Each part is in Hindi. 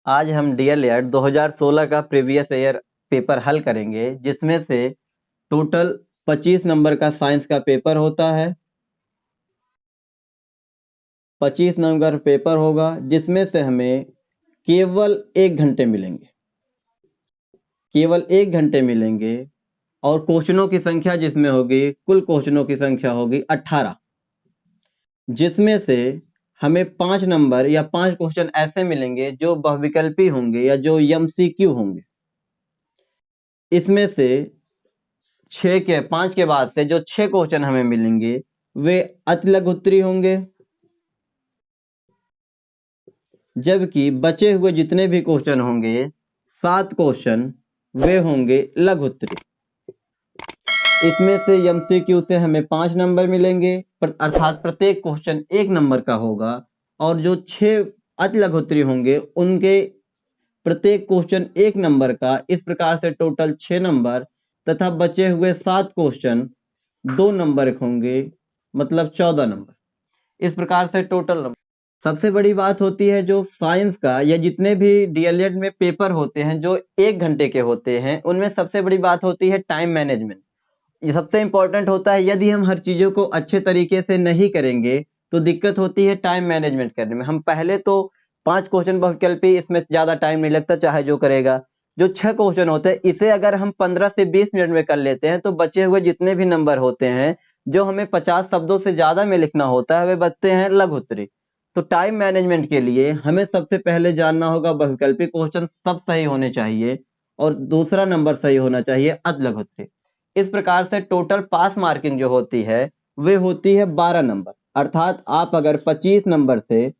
आज हम डीएलएड 2016 का प्रीवियस ईयर पेपर हल करेंगे, जिसमें से टोटल 25 नंबर का साइंस का पेपर होता है। 25 नंबर पेपर होगा, जिसमें से हमें केवल 1 घंटे मिलेंगे। केवल 1 घंटे मिलेंगे और क्वेश्चनों की संख्या जिसमें होगी, कुल क्वेश्चनों की संख्या होगी 18, जिसमें से हमें 5 नंबर या 5 क्वेश्चन ऐसे मिलेंगे जो बहुविकल्पी होंगे या जो एमसीक्यू होंगे। इसमें से 5 के बाद से जो 6 क्वेश्चन हमें मिलेंगे वे अति लघु उत्तरीय होंगे, जबकि बचे हुए जितने भी क्वेश्चन होंगे 7 क्वेश्चन वे होंगे लघु उत्तरीय। इसमें से एमसीक्यू से हमें 5 नंबर मिलेंगे, अर्थात प्रत्येक क्वेश्चन 1 नंबर का होगा, और जो 6 अति लघु उत्तरीय होंगे उनके प्रत्येक क्वेश्चन 1 नंबर का। इस प्रकार से टोटल 6 नंबर तथा बचे हुए 7 क्वेश्चन 2 नंबर होंगे, मतलब 14 नंबर। इस प्रकार से टोटल नंबर। सबसे बड़ी बात होती है जो साइंस का या जितने भी डीएलएड में पेपर होते हैं जो 1 घंटे के होते हैं, उनमें सबसे बड़ी बात होती है टाइम मैनेजमेंट। ये सबसे इंपॉर्टेंट होता है। यदि हम हर चीजों को अच्छे तरीके से नहीं करेंगे तो दिक्कत होती है टाइम मैनेजमेंट करने में। हम पहले तो 5 क्वेश्चन बहुविकल्पी, इसमें ज्यादा टाइम नहीं लगता, चाहे जो करेगा। जो 6 क्वेश्चन होते हैं, इसे अगर हम 15 से 20 मिनट में कर लेते हैं तो बचे हुए जितने भी नंबर होते हैं जो हमें 50 शब्दों से ज्यादा में लिखना होता है वे बचते हैं लघु उत्तरीय। तो टाइम मैनेजमेंट के लिए हमें सबसे पहले जानना होगा बहुविकल्पी क्वेश्चन सब सही होने चाहिए, और दूसरा नंबर सही होना चाहिए अति लघु उत्तरीय। इस प्रकार से टोटल पास मार्किंग जो होती है वे होती है 12 नंबर। अर्थात आप अगर 25 नंबर से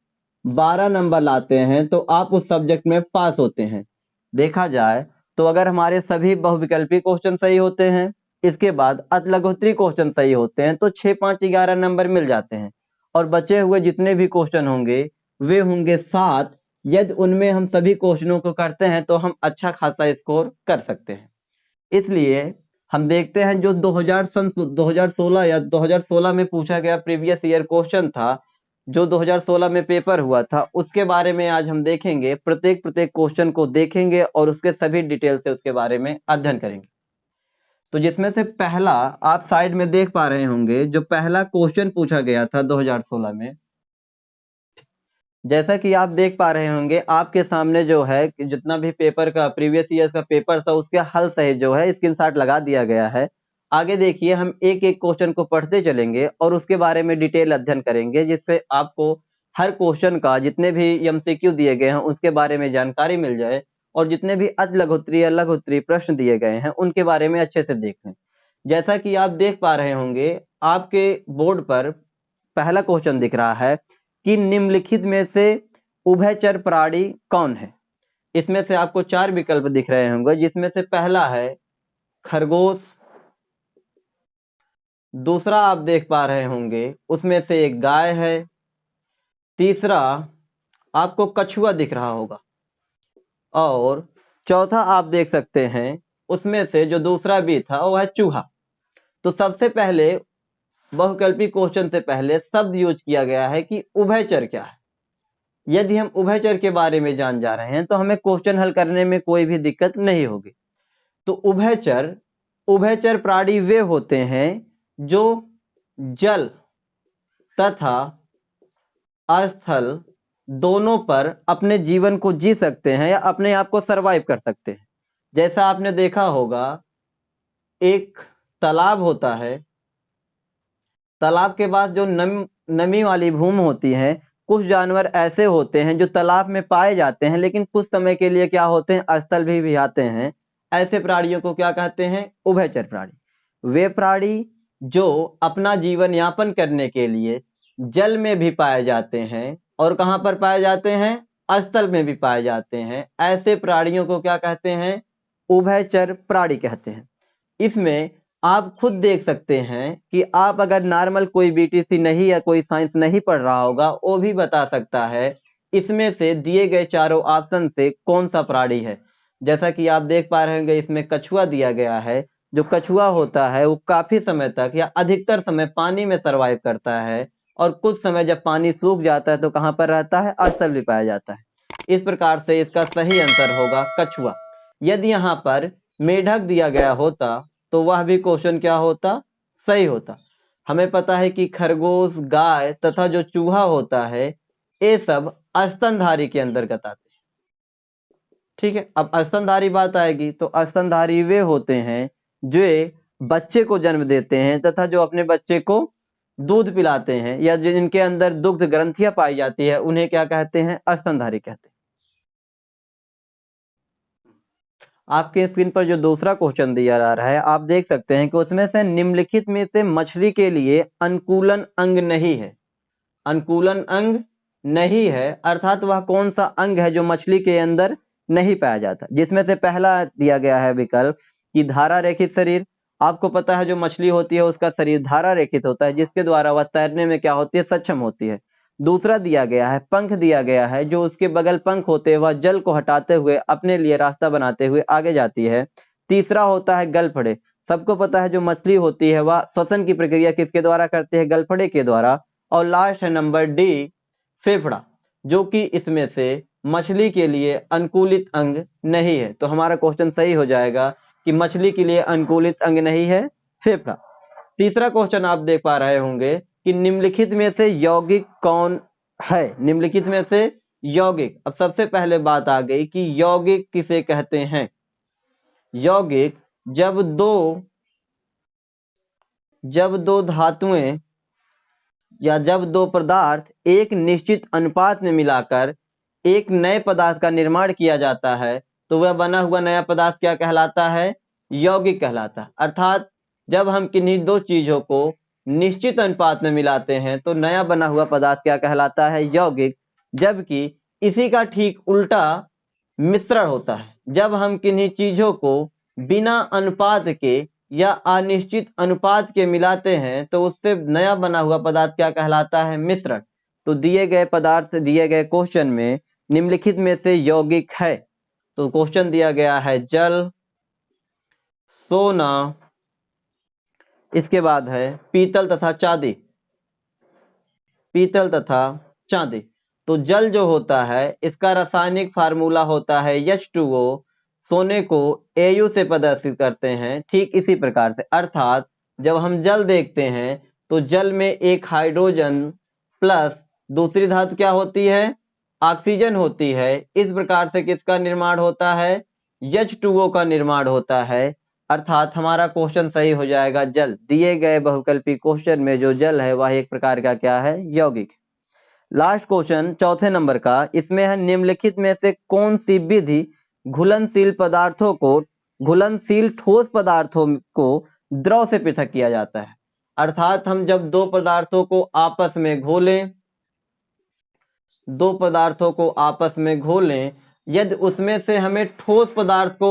12 नंबर लाते हैं तो आप उस सब्जेक्ट में पास होते हैं। देखा जाए तो अगर हमारे सभी बहुविकल्पी क्वेश्चन सही होते हैं, इसके बाद अति लघु उत्तरीय क्वेश्चन सही होते हैं, तो 6, 5, 11 नंबर मिल जाते हैं, और बचे हुए जितने भी क्वेश्चन होंगे वे होंगे 7। यदि उनमें हम सभी क्वेश्चनों को करते हैं तो हम अच्छा खासा स्कोर कर सकते हैं। इसलिए हम देखते हैं जो 2016 या 2016 में पूछा गया प्रीवियस ईयर क्वेश्चन था, जो 2016 में पेपर हुआ था, उसके बारे में आज हम देखेंगे। प्रत्येक क्वेश्चन को देखेंगे और उसके सभी डिटेल से उसके बारे में अध्ययन करेंगे। तो जिसमें से पहला आप साइड में देख पा रहे होंगे, जो पहला क्वेश्चन पूछा गया था 2016 में, जैसा कि आप देख पा रहे होंगे आपके सामने जो है कि जितना भी पेपर का प्रीवियस ईयर का पेपर था उसके हल सहित जो है स्क्रीनशॉट लगा दिया गया है। आगे देखिए, हम एक एक क्वेश्चन को पढ़ते चलेंगे और उसके बारे में डिटेल अध्ययन करेंगे, जिससे आपको हर क्वेश्चन का जितने भी एमसीक्यू दिए गए हैं उसके बारे में जानकारी मिल जाए, और जितने भी अति लघु उत्तरीय या लघु उत्तरीय प्रश्न दिए गए हैं उनके बारे में अच्छे से देख लें। जैसा कि आप देख पा रहे होंगे आपके बोर्ड पर पहला क्वेश्चन दिख रहा है कि निम्नलिखित में से उभयचर प्राणी कौन है। इसमें से आपको 4 विकल्प दिख रहे होंगे, जिसमें से पहला है खरगोश, दूसरा आप देख पा रहे होंगे उसमें से एक गाय है, तीसरा आपको कछुआ दिख रहा होगा, और चौथा आप देख सकते हैं उसमें से जो दूसरा भी था वो है चूहा। तो सबसे पहले बहुविकल्पी क्वेश्चन से पहले शब्द यूज किया गया है कि उभयचर क्या है। यदि हम उभयचर के बारे में जान जा रहे हैं तो हमें क्वेश्चन हल करने में कोई भी दिक्कत नहीं होगी। तो उभयचर प्राणी वे होते हैं जो जल तथा स्थल दोनों पर अपने जीवन को जी सकते हैं या अपने आप को सरवाइव कर सकते हैं। जैसा आपने देखा होगा एक तालाब होता है, तालाब के पास जो नमी वाली भूमि होती है, कुछ जानवर ऐसे होते हैं जो तालाब में पाए जाते हैं लेकिन कुछ समय के लिए क्या होते हैं, स्थल भी आते हैं। ऐसे प्राणियों को क्या कहते हैं, उभयचर प्राणी। वे प्राणी जो अपना जीवन यापन करने के लिए जल में भी पाए जाते हैं और कहां पर पाए जाते हैं, स्थल में भी पाए जाते हैं। ऐसे प्राणियों को क्या कहते हैं, उभयचर प्राणी कहते हैं। इसमें आप खुद देख सकते हैं कि आप अगर नॉर्मल कोई बीटीसी नहीं या कोई साइंस नहीं पढ़ रहा होगा वो भी बता सकता है इसमें से दिए गए चारों ऑप्शन से कौन सा प्राणी है। जैसा कि आप देख पा रहे होंगे इसमें कछुआ दिया गया है। जो कछुआ होता है वो काफी समय तक या अधिकतर समय पानी में सरवाइव करता है, और कुछ समय जब पानी सूख जाता है तो कहां पर रहता है, स्थल भी पाया जाता है। इस प्रकार से इसका सही आंसर होगा कछुआ। यदि यहाँ पर मेढक दिया गया होता तो वह भी क्वेश्चन क्या होता, सही होता। हमें पता है कि खरगोश, गाय तथा जो चूहा होता है ये सब स्तनधारी के अंतर्गत आते हैं। ठीक है, अब स्तनधारी बात आएगी तो स्तनधारी वे होते हैं जो बच्चे को जन्म देते हैं तथा जो अपने बच्चे को दूध पिलाते हैं या जिनके अंदर दुग्ध ग्रंथियां पाई जाती है उन्हें क्या कहते हैं, स्तनधारी कहते हैं। आपके स्क्रीन पर जो दूसरा क्वेश्चन दिया जा रहा है आप देख सकते हैं कि उसमें से निम्नलिखित में से मछली के लिए अनुकूलन अंग नहीं है। अनुकूलन अंग नहीं है अर्थात वह कौन सा अंग है जो मछली के अंदर नहीं पाया जाता। जिसमें से पहला दिया गया है विकल्प कि धारा रेखित शरीर। आपको पता है जो मछली होती है उसका शरीर धारा रेखित होता है जिसके द्वारा वह तैरने में क्या होती है, सक्षम होती है। दूसरा दिया गया है पंख दिया गया है, जो उसके बगल पंख होते हैं वह जल को हटाते हुए अपने लिए रास्ता बनाते हुए आगे जाती है। तीसरा होता है गलफड़े। सबको पता है जो मछली होती है वह श्वसन की प्रक्रिया किसके द्वारा करती है, गलफड़े के द्वारा। और लास्ट है नंबर डी फेफड़ा, जो कि इसमें से मछली के लिए अनुकूलित अंग नहीं है। तो हमारा क्वेश्चन सही हो जाएगा कि मछली के लिए अनुकूलित अंग नहीं है फेफड़ा। तीसरा क्वेश्चन आप देख पा रहे होंगे कि निम्नलिखित में से यौगिक कौन है। निम्नलिखित में से यौगिक, अब सबसे पहले बात आ गई कि यौगिक किसे कहते हैं। यौगिक जब दो धातुएं या जब दो पदार्थ एक निश्चित अनुपात में मिलाकर एक नए पदार्थ का निर्माण किया जाता है तो वह बना हुआ नया पदार्थ क्या कहलाता है, यौगिक कहलाता है। अर्थात जब हम किन्हीं दो चीजों को निश्चित अनुपात में मिलाते हैं तो नया बना हुआ पदार्थ क्या कहलाता है, यौगिक। जबकि इसी का ठीक उल्टा मिश्रण होता है। जब हम किन्हीं चीजों को बिना अनुपात के या अनिश्चित अनुपात के मिलाते हैं तो उससे नया बना हुआ पदार्थ क्या कहलाता है, मिश्रण। तो दिए गए पदार्थ दिए गए क्वेश्चन में निम्नलिखित में से यौगिक है। तो क्वेश्चन दिया गया है जल, सोना, इसके बाद है पीतल तथा चांदी। पीतल तथा चांदी। तो जल जो होता है इसका रासायनिक फार्मूला होता है H2O। सोने को Au से प्रदर्शित करते हैं ठीक इसी प्रकार से। अर्थात जब हम जल देखते हैं तो जल में एक हाइड्रोजन प्लस दूसरी धातु क्या होती है, ऑक्सीजन होती है। इस प्रकार से किसका निर्माण होता है, H2O का निर्माण होता है। अर्थात हमारा क्वेश्चन सही हो जाएगा जल। दिए गए बहुकल्पी क्वेश्चन में जो जल है वह एक प्रकार का क्या है, यौगिक। लास्ट क्वेश्चन चौथे नंबर का, इसमें है निम्नलिखित में से कौन सी विधि घुलनशील ठोस पदार्थों को द्रव से पृथक किया जाता है। अर्थात हम जब दो पदार्थों को आपस में घोलें यदि उसमें से हमें ठोस पदार्थ को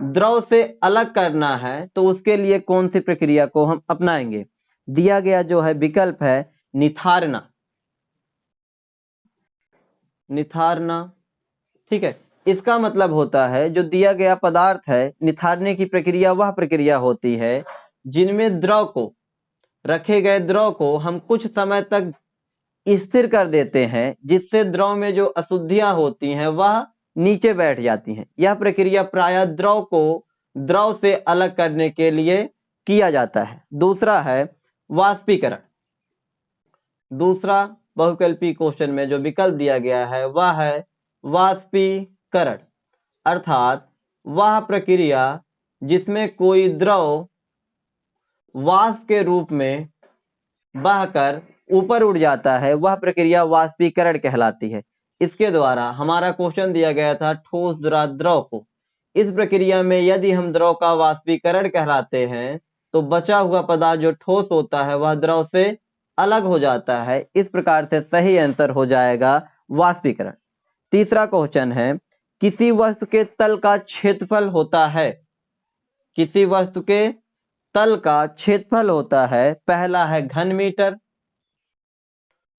द्रव से अलग करना है तो उसके लिए कौन सी प्रक्रिया को हम अपनाएंगे। दिया गया जो है विकल्प है निथारना। ठीक है, इसका मतलब होता है जो दिया गया पदार्थ है, निथारने की प्रक्रिया वह प्रक्रिया होती है जिनमें रखे गए द्रव को हम कुछ समय तक स्थिर कर देते हैं जिससे द्रव में जो अशुद्धियां होती हैं वह नीचे बैठ जाती हैं। यह प्रक्रिया प्रायः द्रव को द्रव से अलग करने के लिए किया जाता है। दूसरा है वाष्पीकरण। दूसरा बहुकल्पी क्वेश्चन में जो विकल्प दिया गया है वह है वाष्पीकरण। अर्थात वह प्रक्रिया जिसमें कोई द्रव वाष्प के रूप में बहकर ऊपर उड़ जाता है वह प्रक्रिया वाष्पीकरण कहलाती है। इसके द्वारा हमारा क्वेश्चन दिया गया था ठोस द्रव को। इस प्रक्रिया में यदि हम द्रव का वाष्पीकरण कहलाते हैं तो बचा हुआ पदार्थ जो ठोस होता है वह द्रव से अलग हो जाता है। इस प्रकार से सही आंसर हो जाएगा वाष्पीकरण। तीसरा क्वेश्चन है किसी वस्तु के तल का क्षेत्रफल होता है। किसी वस्तु के तल का क्षेत्रफल होता है, पहला है घन मीटर।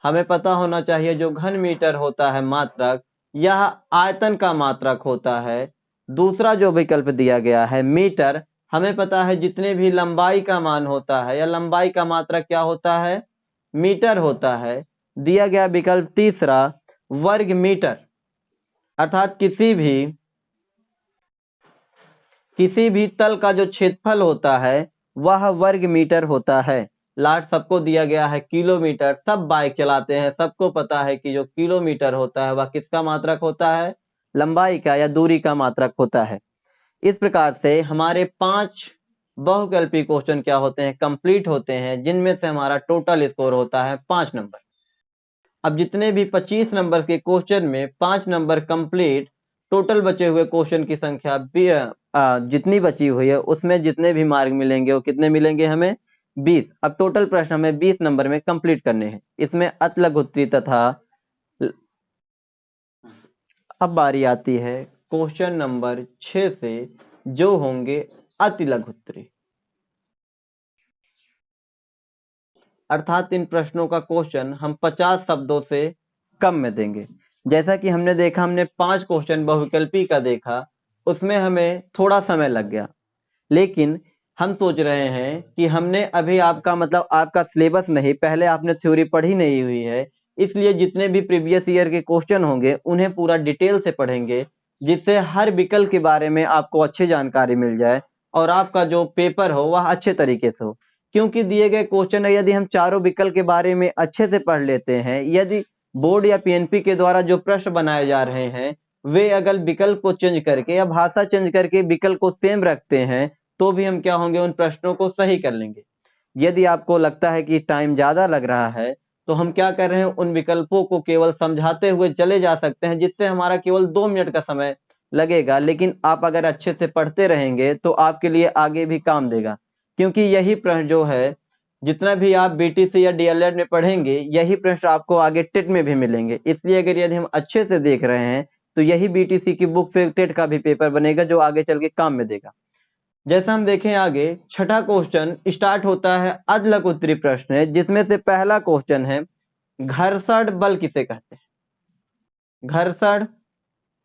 हमें पता होना चाहिए जो घन मीटर होता है मात्रक, यह आयतन का मात्रक होता है। दूसरा जो विकल्प दिया गया है मीटर, हमें पता है जितने भी लंबाई का मान होता है या लंबाई का मात्रक क्या होता है, मीटर होता है। दिया गया विकल्प तीसरा वर्ग मीटर। अर्थात किसी भी तल का जो क्षेत्रफल होता है वह वर्ग मीटर होता है। लास्ट सबको दिया गया है किलोमीटर, सब बाइक चलाते हैं, सबको पता है कि जो किलोमीटर होता है वह किसका मात्रक होता है, लंबाई का या दूरी का मात्रक होता है। इस प्रकार से हमारे 5 बहुकल्पी क्वेश्चन क्या होते हैं, कंप्लीट होते हैं, जिनमें से हमारा टोटल स्कोर होता है 5 नंबर। अब जितने भी 25 नंबर के क्वेश्चन में 5 नंबर कंप्लीट, टोटल बचे हुए क्वेश्चन की संख्या जितनी बची हुई है उसमें जितने भी मार्क मिलेंगे वो कितने मिलेंगे हमें, 20। अब टोटल प्रश्न हमें 20 नंबर में कंप्लीट करने हैं। इसमें अति लघु उत्तरी तथा अब बारी आती है क्वेश्चन नंबर 6 से, जो होंगे अति लघु उत्तरी। अर्थात इन प्रश्नों का क्वेश्चन हम 50 शब्दों से कम में देंगे। जैसा कि हमने देखा, हमने 5 क्वेश्चन बहुविकल्पी का देखा, उसमें हमें थोड़ा समय लग गया, लेकिन हम सोच रहे हैं कि हमने अभी आपका सिलेबस नहीं, पहले आपने थ्योरी पढ़ी नहीं हुई है, इसलिए जितने भी प्रीवियस ईयर के क्वेश्चन होंगे उन्हें पूरा डिटेल से पढ़ेंगे, जिससे हर विकल्प के बारे में आपको अच्छी जानकारी मिल जाए और आपका जो पेपर हो वह अच्छे तरीके से हो। क्योंकि दिए गए क्वेश्चन है, यदि हम चारों विकल्प के बारे में अच्छे से पढ़ लेते हैं, यदि बोर्ड या पीएनपी के द्वारा जो प्रश्न बनाए जा रहे हैं वे अगर विकल्प को चेंज करके या भाषा चेंज करके विकल्प को सेम रखते हैं, तो भी हम क्या होंगे, उन प्रश्नों को सही कर लेंगे। यदि आपको लगता है कि टाइम ज्यादा लग रहा है, तो हम क्या कर रहे हैं, उन विकल्पों को केवल समझाते हुए चले जा सकते हैं, जिससे हमारा केवल 2 मिनट का समय लगेगा। लेकिन आप अगर अच्छे से पढ़ते रहेंगे तो आपके लिए आगे भी काम देगा, क्योंकि यही प्रश्न जो है, जितना भी आप बीटीसी या डीएलएड में पढ़ेंगे, यही प्रश्न आपको आगे टेट में भी मिलेंगे। इसलिए अगर यदि हम अच्छे से देख रहे हैं तो यही बीटीसी की बुक से टेट का भी पेपर बनेगा, जो आगे चल के काम में देगा। जैसा हम देखें आगे, छठा क्वेश्चन स्टार्ट होता है अति लघु उत्तरी प्रश्न है, जिसमें से पहला क्वेश्चन है, घर्षण बल किसे कहते हैं। घर्षण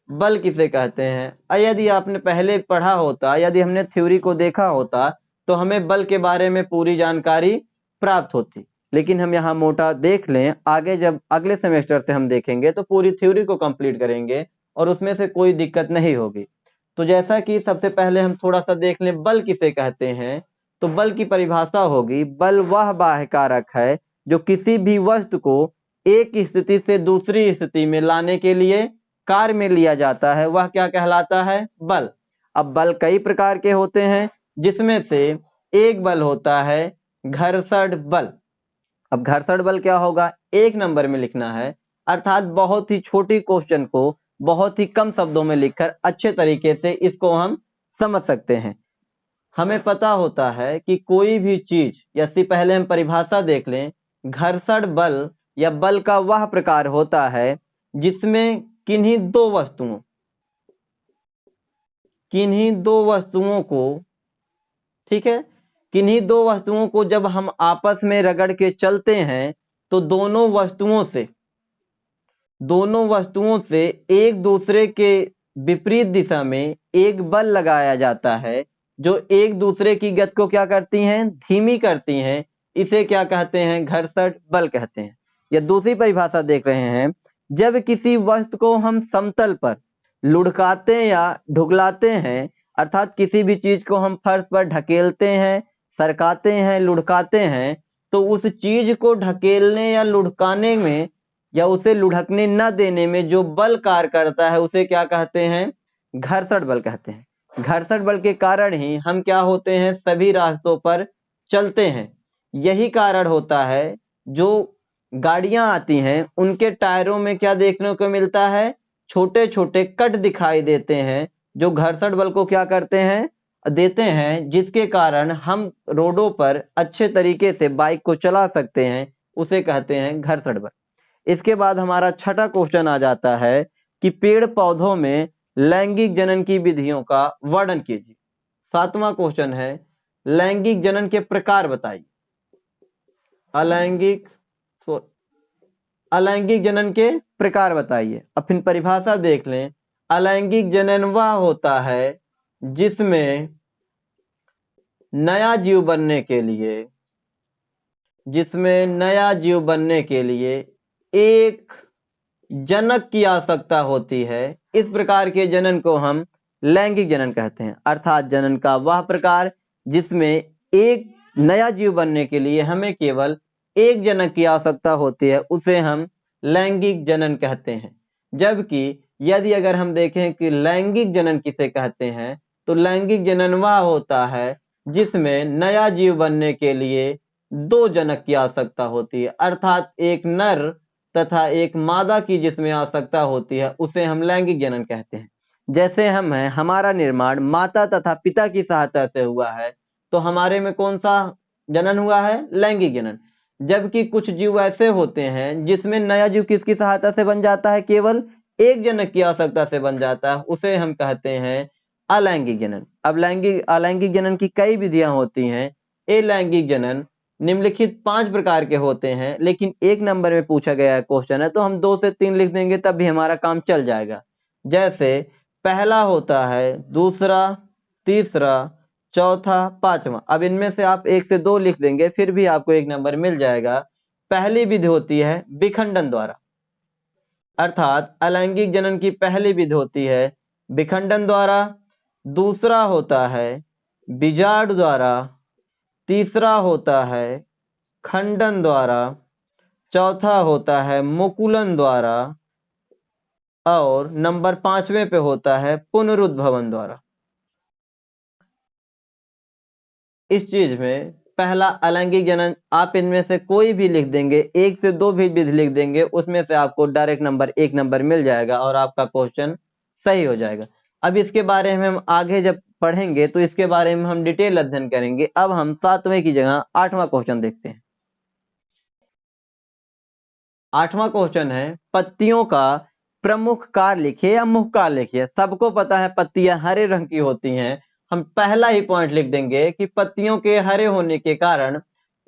बल किसे कहते हैं। यदि आपने पहले पढ़ा होता, यदि हमने थ्योरी को देखा होता, तो हमें बल के बारे में पूरी जानकारी प्राप्त होती। लेकिन हम यहाँ मोटा देख लें, आगे जब अगले सेमेस्टर से हम देखेंगे तो पूरी थ्योरी को कंप्लीट करेंगे और उसमें से कोई दिक्कत नहीं होगी। तो जैसा कि सबसे पहले हम थोड़ा सा देख लें बल किसे कहते हैं, तो बल की परिभाषा होगी, बल वह बाह्य कारक है जो किसी भी वस्तु को एक स्थिति से दूसरी स्थिति में लाने के लिए कार्य में लिया जाता है, वह क्या कहलाता है, बल। अब बल कई प्रकार के होते हैं, जिसमें से एक बल होता है घर्षण बल। अब घर्षण बल क्या होगा, 1 नंबर में लिखना है, अर्थात बहुत ही छोटी क्वेश्चन को बहुत ही कम शब्दों में लिखकर अच्छे तरीके से इसको हम समझ सकते हैं। हमें पता होता है कि कोई भी चीज, यदि पहले हम परिभाषा देख लें, घर्षण बल या बल का वह प्रकार होता है जिसमें किन्हीं दो वस्तुओं को, ठीक है, किन्हीं दो वस्तुओं को जब हम आपस में रगड़ के चलते हैं, तो दोनों वस्तुओं से एक दूसरे के विपरीत दिशा में एक बल लगाया जाता है, जो एक दूसरे की गति को क्या करती हैं, धीमी करती हैं। इसे क्या कहते हैं, घर्षण बल कहते हैं। या दूसरी परिभाषा देख रहे हैं, जब किसी वस्तु को हम समतल पर लुढ़काते या ढुकलाते हैं, अर्थात किसी भी चीज को हम फर्श पर ढकेलते हैं, सरकाते हैं, लुढ़काते हैं, तो उस चीज को ढकेलने या लुढ़काने में या उसे लुढ़कने न देने में जो बल कार्य करता है, उसे क्या कहते हैं, घर्षण बल कहते हैं। घर्षण बल के कारण ही हम क्या होते हैं, सभी रास्तों पर चलते हैं। यही कारण होता है जो गाड़ियां आती हैं उनके टायरों में क्या देखने को मिलता है, छोटे छोटे कट दिखाई देते हैं, जो घर्षण बल को क्या करते हैं, देते हैं, जिसके कारण हम रोडों पर अच्छे तरीके से बाइक को चला सकते हैं, उसे कहते हैं घर्षण बल। इसके बाद हमारा छठा क्वेश्चन आ जाता है कि पेड़ पौधों में लैंगिक जनन की विधियों का वर्णन कीजिए। 7वां क्वेश्चन है, लैंगिक जनन के प्रकार बताइए। अलैंगिक जनन के प्रकार बताइए। अब फिर परिभाषा देख लें, अलैंगिक जनन वह होता है जिसमें नया जीव बनने के लिए एक जनक की आवश्यकता होती है, इस प्रकार के जनन को हम लैंगिक जनन कहते हैं। अर्थात जनन का वह प्रकार जिसमें एक नया जीव बनने के लिए हमें केवल एक जनक की आवश्यकता होती है, उसे हम लैंगिक जनन कहते हैं। जबकि यदि अगर हम देखें कि लैंगिक जनन किसे कहते हैं, तो लैंगिक जनन वह होता है जिसमें नया जीव बनने के लिए दो जनक की आवश्यकता होती है। अर्थात एक नर तथा एक मादा की जिसमें आवश्यकता होती है, उसे हम लैंगिक जनन कहते हैं। जैसे हम हैं, हमारा निर्माण माता तथा पिता की सहायता से हुआ है, तो हमारे में कौन सा जनन हुआ है? लैंगिक जनन। जबकि कुछ जीव ऐसे होते हैं जिसमें नया जीव किसकी सहायता से बन जाता है? केवल एक जनक की आवश्यकता से बन जाता है, उसे हम कहते हैं अलैंगिक जनन। अब अलैंगिक जनन की कई विधियां होती हैं। अलैंगिक जनन निम्नलिखित 5 प्रकार के होते हैं, लेकिन 1 नंबर में पूछा गया है क्वेश्चन है, तो हम 2 से 3 लिख देंगे तब भी हमारा काम चल जाएगा। जैसे पहला होता है, दूसरा, तीसरा, चौथा, पांचवा। अब इनमें से आप 1 से 2 लिख देंगे फिर भी आपको 1 नंबर मिल जाएगा। पहली विधि होती है विखंडन द्वारा, अर्थात अलैंगिक जनन की पहली विधि होती है विखंडन द्वारा। दूसरा होता है बीजाणु द्वारा, तीसरा होता है खंडन द्वारा, चौथा होता है मुकुलन द्वारा और नंबर 5वें पे होता है पुनरुद्भवन द्वारा। इस चीज में पहला अलैंगिक जनन आप इनमें से कोई भी लिख देंगे, 1 से 2 भी विधि लिख देंगे, उसमें से आपको डायरेक्ट नंबर 1 नंबर मिल जाएगा और आपका क्वेश्चन सही हो जाएगा। अब इसके बारे में हम आगे जब पढ़ेंगे तो इसके बारे में हम डिटेल अध्ययन करेंगे। अब हम 7वें की जगह 8वां क्वेश्चन देखते हैं। 8वां क्वेश्चन है पत्तियों का प्रमुख कार्य लिखिए या मुख्य कार्य लिखिए। सबको पता है पत्तियां हरे रंग की होती हैं। हम पहला ही पॉइंट लिख देंगे कि पत्तियों के हरे होने के कारण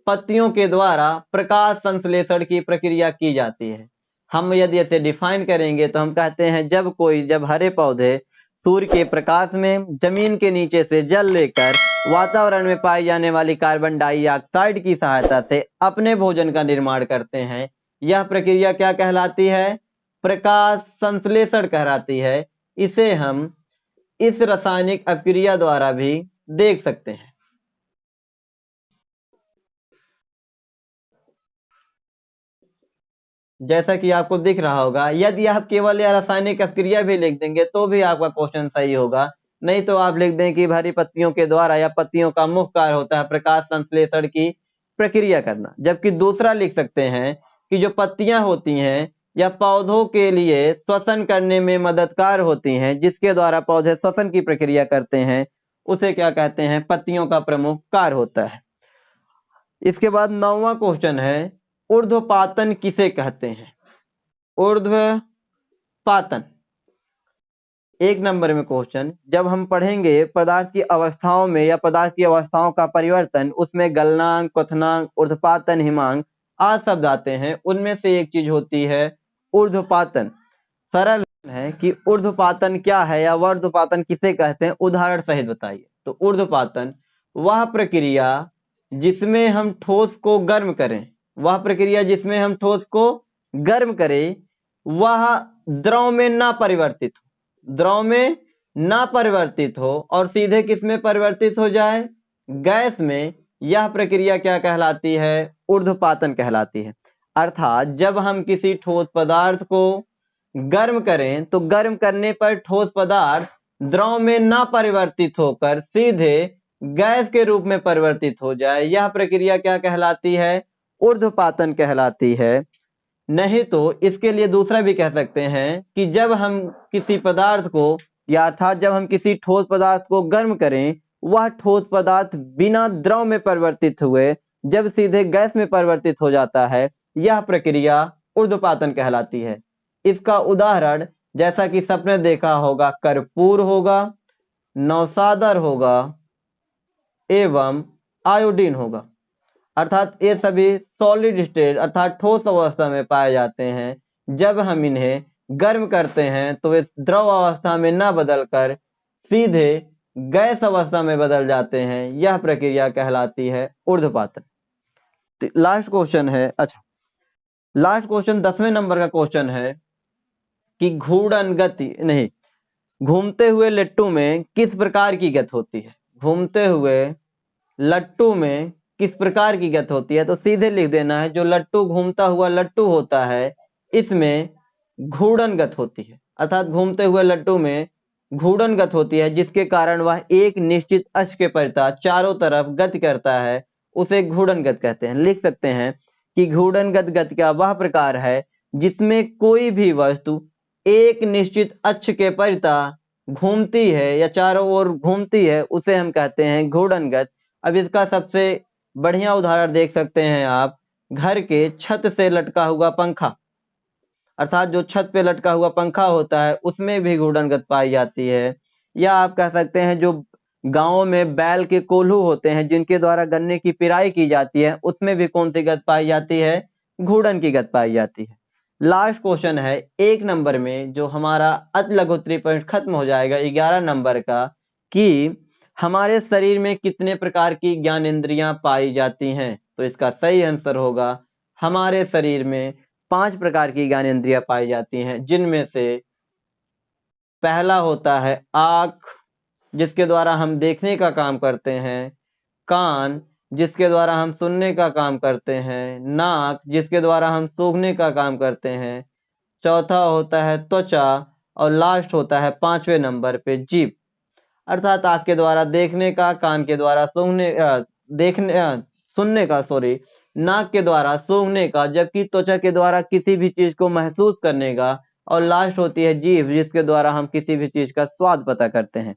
पत्तियों के द्वारा प्रकाश संश्लेषण की प्रक्रिया की जाती है। हम यदि इसे डिफाइन करेंगे तो हम कहते हैं जब हरे पौधे सूर्य के प्रकाश में जमीन के नीचे से जल लेकर वातावरण में पाई जाने वाली कार्बन डाइऑक्साइड की सहायता से अपने भोजन का निर्माण करते हैं, यह प्रक्रिया क्या कहलाती है? प्रकाश संश्लेषण कहलाती है। इसे हम इस रासायनिक अपक्रिया द्वारा भी देख सकते हैं। जैसा कि आपको दिख रहा होगा, यदि आप केवल यह रासायनिक अपक्रिया भी लिख देंगे तो भी आपका क्वेश्चन सही होगा। नहीं तो आप लिख दें कि हरी पत्तियों के द्वारा या पत्तियों का मुख्य कार्य होता है प्रकाश संश्लेषण की प्रक्रिया करना। जबकि दूसरा लिख सकते हैं कि जो पत्तियां होती हैं या पौधों के लिए श्वसन करने में मददगार होती हैं, जिसके द्वारा पौधे श्वसन की प्रक्रिया करते हैं, उसे क्या कहते हैं? पत्तियों का प्रमुख कार्य होता है। इसके बाद 9वां क्वेश्चन है ऊर्ध्वपातन किसे कहते हैं? ऊर्ध्वपातन 1 नंबर में क्वेश्चन। जब हम पढ़ेंगे पदार्थ की अवस्थाओं में या पदार्थ की अवस्थाओं का परिवर्तन, उसमें गलनांक, क्वथनांक, ऊर्ध्वपातन, हिमांक आज शब्द आते हैं। उनमें से एक चीज होती है ऊर्ध्वपातन। सरल है कि ऊर्ध्वपातन क्या है या ऊर्ध्वपातन किसे कहते हैं, उदाहरण सहित बताइए। तो ऊर्ध्वपातन वह प्रक्रिया जिसमें हम ठोस को गर्म करें, वह प्रक्रिया जिसमें हम ठोस को गर्म करें, वह द्रव में ना परिवर्तित हो, द्रव में ना परिवर्तित हो और सीधे किस में परिवर्तित हो जाए? गैस में। यह प्रक्रिया क्या कहलाती है? ऊर्ध्वपातन कहलाती है। अर्थात जब हम किसी ठोस पदार्थ को गर्म करें तो गर्म करने पर ठोस पदार्थ द्रव में ना परिवर्तित होकर सीधे गैस के रूप में परिवर्तित हो जाए, यह प्रक्रिया क्या कहलाती है? ऊर्ध्वपातन कहलाती है। नहीं तो इसके लिए दूसरा भी कह सकते हैं कि जब हम किसी पदार्थ को या अर्थात जब हम किसी ठोस पदार्थ को गर्म करें, वह ठोस पदार्थ बिना द्रव में परिवर्तित हुए जब सीधे गैस में परिवर्तित हो जाता है, यह प्रक्रिया ऊर्ध्वपातन कहलाती है। इसका उदाहरण जैसा कि सबने देखा होगा, कर्पूर होगा, नौसादर होगा एवं आयोडीन होगा। अर्थात ये सभी सॉलिड स्टेट अर्थात ठोस अवस्था में पाए जाते हैं। जब हम इन्हें गर्म करते हैं तो वे द्रव अवस्था में न बदलकर सीधे गैस अवस्था में बदल जाते हैं, यह प्रक्रिया कहलाती है ऊर्ध्वपातन। लास्ट क्वेश्चन है, अच्छा लास्ट क्वेश्चन 10वें नंबर का क्वेश्चन है कि घूर्णन गति नहीं, घूमते हुए लट्टू में किस प्रकार की गति होती है। घूमते हुए लट्टू में किस प्रकार की गति होती है, तो सीधे लिख देना है जो लट्टू घूमता हुआ लट्टू होता है इसमें घूर्णन गति होती है। अर्थात घूमते हुए लट्टू में घूर्णन गति होती है जिसके कारण वह एक निश्चित अक्ष के परितः चारों तरफ गति करता है, उसे घूर्णन गति कहते हैं। लिख सकते हैं कि घूर्णन गति का वह प्रकार है जिसमें कोई भी वस्तु एक निश्चित अक्ष के परितः घूमती है या चारों ओर घूमती है, उसे हम कहते हैं घूर्णन गति। अब इसका सबसे बढ़िया उदाहरण देख सकते हैं आप, घर के छत से लटका हुआ पंखा, अर्थात जो छत पे लटका हुआ पंखा होता है उसमें भी घूर्णन गति पाई जाती है। या आप कह सकते हैं जो गांवों में बैल के कोल्हू होते हैं जिनके द्वारा गन्ने की पिराई की जाती है, उसमें भी कौन सी गति पाई जाती है, घूर्णन की गति पाई जाती है। लास्ट क्वेश्चन है 1 नंबर में, जो हमारा अति लघु उत्तरीय प्रश्न खत्म हो जाएगा 11 नंबर का, कि हमारे शरीर में कितने प्रकार की ज्ञानेंद्रियां पाई जाती हैं। तो इसका सही आंसर होगा हमारे शरीर में 5 प्रकार की ज्ञानेंद्रियां पाई जाती हैं, जिनमें से पहला होता है आँख, जिसके द्वारा हम देखने का काम करते हैं, कान जिसके द्वारा हम सुनने का काम करते हैं, नाक जिसके द्वारा हम सूंघने का काम करते हैं, चौथा होता है त्वचा, और लास्ट होता है 5वें नंबर पे जीभ। अर्थात आँख के द्वारा देखने का, कान के द्वारा सुनने का, नाक के द्वारा सूंघने का, जबकि त्वचा के द्वारा किसी भी चीज को महसूस करने का, और लास्ट होती है जीभ जिसके द्वारा हम किसी भी चीज का स्वाद पता करते हैं।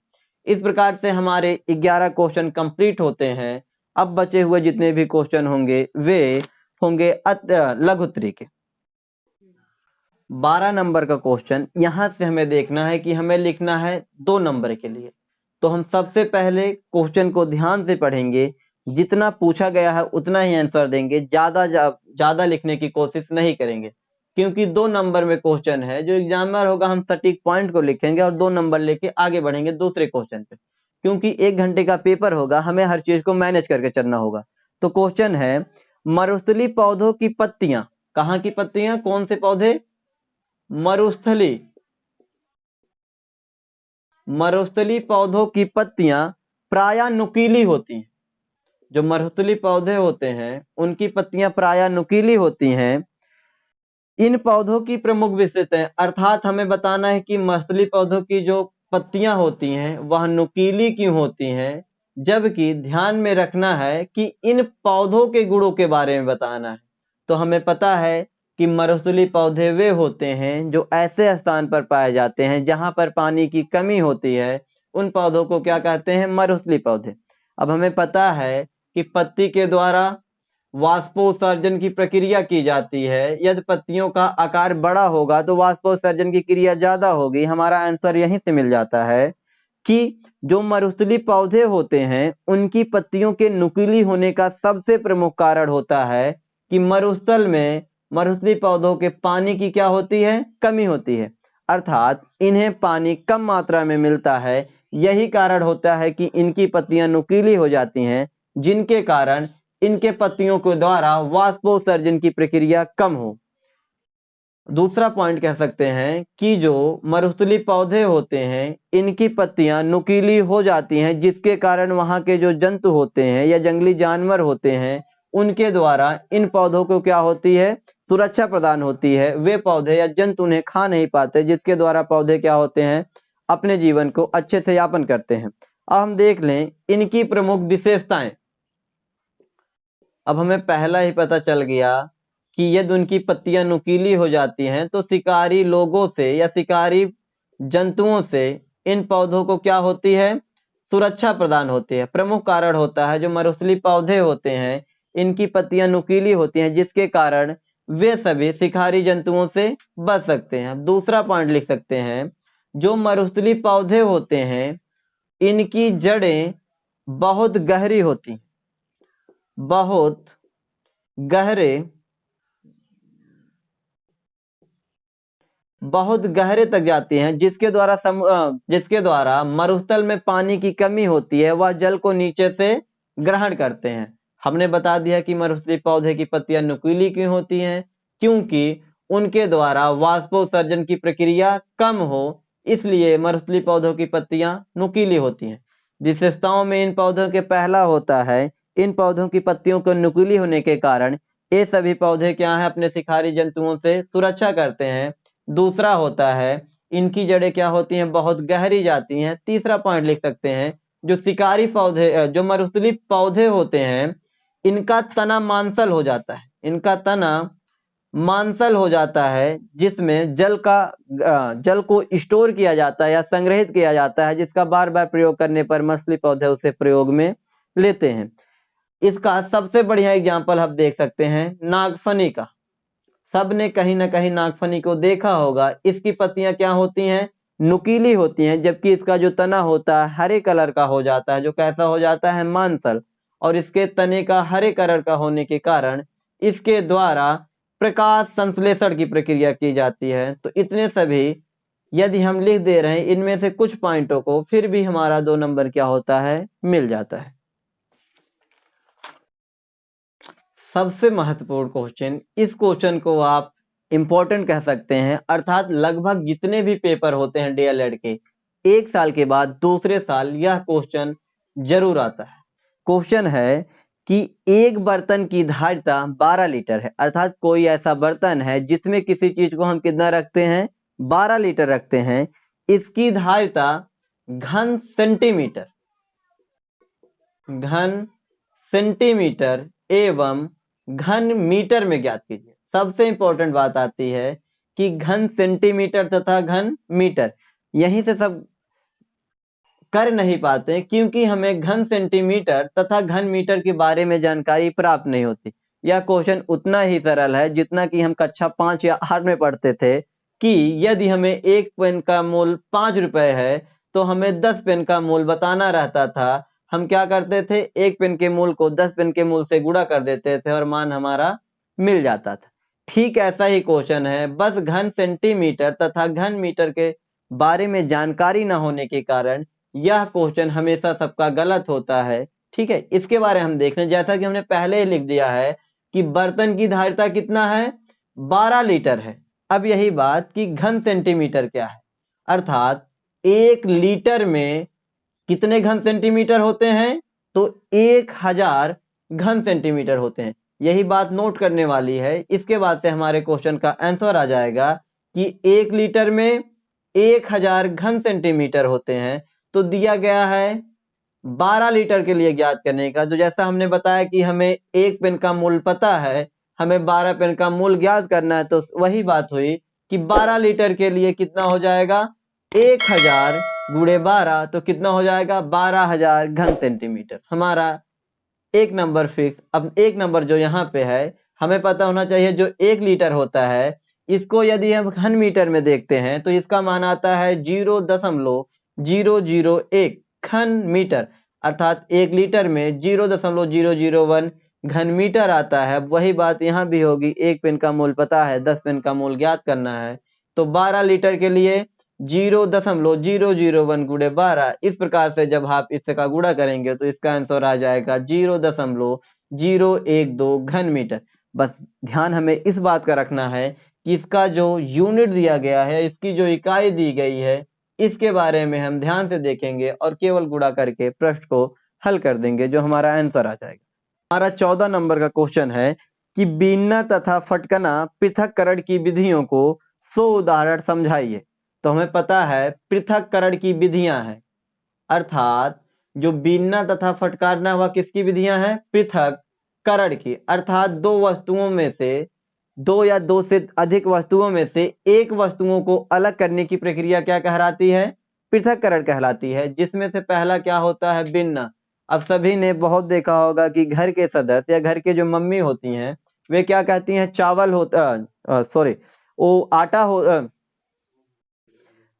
इस प्रकार से हमारे 11 क्वेश्चन कंप्लीट होते हैं। अब बचे हुए जितने भी क्वेश्चन होंगे वे होंगे लघु उत्तरीय के। 12 नंबर का क्वेश्चन, यहां से हमें देखना है कि हमें लिखना है 2 नंबर के लिए। तो हम सबसे पहले क्वेश्चन को ध्यान से पढ़ेंगे, जितना पूछा गया है उतना ही आंसर देंगे, ज्यादा लिखने की कोशिश नहीं करेंगे, क्योंकि 2 नंबर में क्वेश्चन है। जो एग्जामिनर होगा हम सटीक पॉइंट को लिखेंगे और 2 नंबर लेके आगे बढ़ेंगे दूसरे क्वेश्चन पे, क्योंकि 1 घंटे का पेपर होगा, हमें हर चीज को मैनेज करके चलना होगा। तो क्वेश्चन है, मरुस्थली पौधों की पत्तियां, कहाँ की पत्तियां, कौन से पौधे, मरुस्थली पौधों की पत्तियां प्रायः नुकीली होती हैं। जो मरुस्थली पौधे होते हैं उनकी पत्तियां प्रायः नुकीली होती हैं। इन पौधों की प्रमुख विशेषताएं, अर्थात हमें बताना है कि मरुस्थली पौधों की जो पत्तियां होती हैं वह नुकीली क्यों होती हैं, जबकि ध्यान में रखना है कि इन पौधों के गुणों के बारे में बताना है। तो हमें पता है कि मरुस्थली पौधे वे होते हैं जो ऐसे स्थान पर पाए जाते हैं जहां पर पानी की कमी होती है, उन पौधों को क्या कहते हैं, मरुस्थली पौधे। अब हमें पता है कि पत्ती के द्वारा वाष्पोत्सर्जन की प्रक्रिया की जाती है। यदि पत्तियों का आकार बड़ा होगा तो वाष्पोत्सर्जन की क्रिया ज्यादा होगी। हमारा आंसर यहीं से मिल जाता है कि जो मरुस्थली पौधे होते हैं उनकी पत्तियों के नुकीली होने का सबसे प्रमुख कारण होता है कि मरुस्थल में मरुस्थली पौधों के पानी की क्या होती है, कमी होती है, अर्थात इन्हें पानी कम मात्रा में मिलता है। यही कारण होता है कि इनकी पत्तियां नुकीली हो जाती हैं, जिनके कारण इनके पत्तियों के द्वारा वाष्पोत्सर्जन की प्रक्रिया कम हो। दूसरा पॉइंट कह सकते हैं कि जो मरुस्थली पौधे होते हैं इनकी पत्तियां नुकीली हो जाती हैं, जिसके कारण वहां के जो जंतु होते हैं या जंगली जानवर होते हैं उनके द्वारा इन पौधों को क्या होती है, सुरक्षा प्रदान होती है। वे पौधे या जंतु उन्हें खा नहीं पाते, जिसके द्वारा पौधे क्या होते हैं, अपने जीवन को अच्छे से यापन करते हैं। अब हम देख लें इनकी प्रमुख विशेषताएं। अब हमें पहला ही पता चल गया कि यदि उनकी पत्तियां नुकीली हो जाती हैं तो शिकारी लोगों से या शिकारी जंतुओं से इन पौधों को क्या होती है, सुरक्षा प्रदान होती है। प्रमुख कारण होता है जो मरुस्थली पौधे होते हैं इनकी पत्तियां नुकीली होती हैं, जिसके कारण वे सभी शिकारी जंतुओं से बच सकते हैं। दूसरा पॉइंट लिख सकते हैं, जो मरुस्थली पौधे होते हैं इनकी जड़ें बहुत गहरी होती हैं, बहुत गहरे तक जाती हैं, जिसके द्वारा मरुस्थल में पानी की कमी होती है, वह जल को नीचे से ग्रहण करते हैं। हमने बता दिया कि मरुस्थली पौधे की पत्तियां नुकीली क्यों होती हैं, क्योंकि उनके द्वारा वाष्पोत्सर्जन की प्रक्रिया कम हो, इसलिए मरुस्थलीय पौधों की पत्तियां नुकीली होती हैं। विशेषताओं में इन पौधों के पहला होता है, इन पौधों की पत्तियों को नुकीली होने के कारण ये सभी पौधे क्या है, अपने शिकारी जंतुओं से सुरक्षा करते हैं। दूसरा होता है, इनकी जड़ें क्या होती हैं, बहुत गहरी जाती हैं। तीसरा पॉइंट लिख सकते हैं, जो शिकारी पौधे, जो मरुस्थलीय पौधे होते हैं, इनका तना मांसल हो जाता है, इनका तना मांसल हो जाता है, जिसमें जल को स्टोर किया जाता है या संग्रहित किया जाता है, जिसका बार बार प्रयोग करने पर मछली पौधे उसे प्रयोग में लेते हैं। इसका सबसे बढ़िया एग्जाम्पल हम देख सकते हैं नागफनी का। सबने कहीं ना कहीं नागफनी को देखा होगा। इसकी पत्तियां क्या होती हैं, नुकीली होती हैं, जबकि इसका जो तना होता है हरे कलर का हो जाता है, जो कैसा हो जाता है, मांसल। और इसके तने का हरे कलर का होने के कारण इसके द्वारा प्रकाश संश्लेषण की प्रक्रिया की जाती है। तो इतने सभी यदि हम लिख दे रहे हैं इनमें से कुछ पॉइंटों को, फिर भी हमारा 2 नंबर क्या होता है, मिल जाता है। सबसे महत्वपूर्ण क्वेश्चन, इस क्वेश्चन को आप इंपॉर्टेंट कह सकते हैं, अर्थात लगभग जितने भी पेपर होते हैं डीएलएड के, एक साल के बाद दूसरे साल यह क्वेश्चन जरूर आता है। क्वेश्चन है कि एक बर्तन की धारिता 12 लीटर है, अर्थात कोई ऐसा बर्तन है जिसमें किसी चीज को हम कितना रखते हैं, 12 लीटर रखते हैं। इसकी धारिता घन सेंटीमीटर एवं घन मीटर में ज्ञात कीजिए। सबसे इंपॉर्टेंट बात आती है कि घन सेंटीमीटर तथा घन मीटर, यहीं से सब कर नहीं पाते क्योंकि हमें घन सेंटीमीटर तथा घन मीटर के बारे में जानकारी प्राप्त नहीं होती। यह क्वेश्चन उतना ही सरल है जितना कि हम कक्षा 5 या 8 में पढ़ते थे कि यदि हमें एक पेन का मूल्य 5 रुपए है तो हमें 10 पेन का मूल्य बताना रहता था। हम क्या करते थे, एक पेन के मूल्य को 10 पेन के मूल्य से गुणा कर देते थे और मान हमारा मिल जाता था। ठीक ऐसा ही क्वेश्चन है, बस घन सेंटीमीटर तथा घन मीटर के बारे में जानकारी न होने के कारण यह क्वेश्चन हमेशा सबका गलत होता है। ठीक है, इसके बारे में हम देख रहे हैं, जैसा कि हमने पहले ही लिख दिया है कि बर्तन की धारिता कितना है, 12 लीटर है। अब यही बात कि घन सेंटीमीटर क्या है, अर्थात 1 लीटर में कितने घन सेंटीमीटर होते हैं, तो 1000 घन सेंटीमीटर होते हैं। यही बात नोट करने वाली है। इसके बाद से हमारे क्वेश्चन का आंसर आ जाएगा कि 1 लीटर में 1000 घन सेंटीमीटर होते हैं। तो दिया गया है 12 लीटर के लिए ज्ञात करने का। तो जैसा हमने बताया कि हमें एक पेन का मूल्य पता है, हमें 12 पेन का मूल्य ज्ञात करना है, तो वही बात हुई कि 12 लीटर के लिए कितना हो जाएगा, 1000 गुणे 12, तो कितना हो जाएगा, 12000 घन सेंटीमीटर। हमारा एक नंबर फिक्स। अब एक नंबर जो यहाँ पे है, हमें पता होना चाहिए जो 1 लीटर होता है, इसको यदि हम घन मीटर में देखते हैं तो इसका मान आता है 0.001 घन मीटर, अर्थात 1 लीटर में 0.001 घन मीटर आता है। वही बात यहाँ भी होगी, एक पेन का मूल्य पता है, 10 पेन का मूल्य ज्ञात करना है, तो 12 लीटर के लिए 0.001 गुणे 12, इस प्रकार से जब आप इसका गुणा करेंगे तो इसका आंसर आ जाएगा 0.012 घन मीटर। बस ध्यान हमें इस बात का रखना है कि इसका जो यूनिट दिया गया है, इसकी जो इकाई दी गई है, इसके बारे में हम ध्यान से देखेंगे और केवल गुणा करके प्रश्न को हल कर देंगे, जो हमारा आंसर आ जाएगा। हमारा 14 नंबर का क्वेश्चन है कि बीनना तथा फटकना पृथक्करण की विधियों को 100 उदाहरण समझाइए। तो हमें पता है पृथक्करण की विधियां हैं, अर्थात जो बीनना तथा फटकारना वह किसकी विधियां हैं, पृथक्करण की। अर्थात दो वस्तुओं में से, दो या दो से अधिक वस्तुओं में से एक वस्तुओं को अलग करने की प्रक्रिया क्या कहलाती है, पृथक्करण कहलाती है। जिसमें से पहला क्या होता है, बीनना। अब सभी ने बहुत देखा होगा कि घर के सदस्य या घर के जो मम्मी होती हैं वे क्या कहती हैं, चावल होता सॉरी वो आटा हो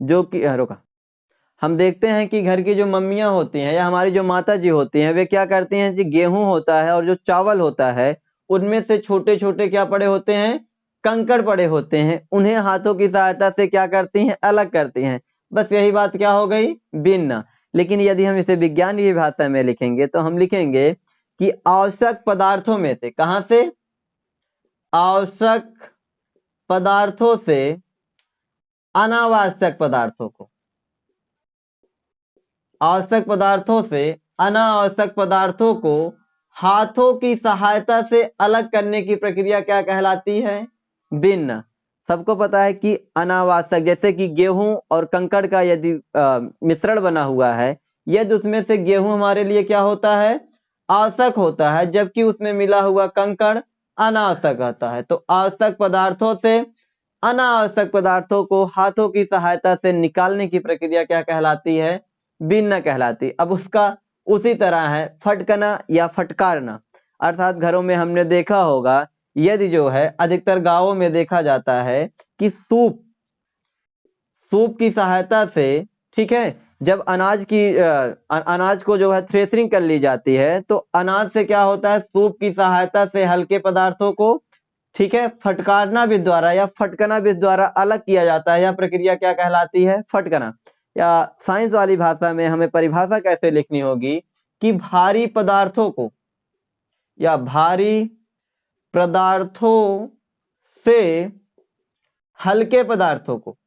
जो कि रोका, हम देखते हैं कि घर की जो मम्मियां होती हैं या हमारी जो माता जी होती हैं वे क्या करती हैं, जी गेहूं होता है और जो चावल होता है उनमें से छोटे छोटे क्या पड़े होते हैं, कंकड़ पड़े होते हैं, उन्हें हाथों की सहायता से क्या करती हैं, अलग करती हैं। बस यही बात क्या हो गई, बीनना। लेकिन यदि हम इसे विज्ञान की भाषा में लिखेंगे तो हम लिखेंगे कि आवश्यक पदार्थों में से, कहां से, आवश्यक पदार्थों से अनावश्यक पदार्थों को, आवश्यक पदार्थों से अनावश्यक पदार्थों को हाथों की सहायता से अलग करने की प्रक्रिया क्या कहलाती है? भिन्न। सबको पता है कि अनावश्यक, जैसे कि गेहूं और कंकड़ का यदि मिश्रण बना हुआ है, यदि उसमें से गेहूं हमारे लिए क्या होता है? आवश्यक होता है, जबकि उसमें मिला हुआ कंकड़ अनावश्यक होता है। तो आवश्यक पदार्थों से अनावश्यक पदार्थों को हाथों की सहायता से निकालने की प्रक्रिया क्या कहलाती है? भिन्न कहलाती। अब उसका उसी तरह है फटकना या फटकारना, अर्थात घरों में हमने देखा होगा, यदि जो है अधिकतर गांवों में देखा जाता है कि सूप की सहायता से, ठीक है, जब अनाज को जो है थ्रेसिंग कर ली जाती है, तो अनाज से क्या होता है? सूप की सहायता से हल्के पदार्थों को, ठीक है, फटकारना विधि द्वारा या फटकना विधि द्वारा अलग किया जाता है। यह प्रक्रिया क्या कहलाती है? फटकना। या साइंस वाली भाषा में हमें परिभाषा कैसे लिखनी होगी कि भारी पदार्थों को या भारी पदार्थों से हल्के पदार्थों को,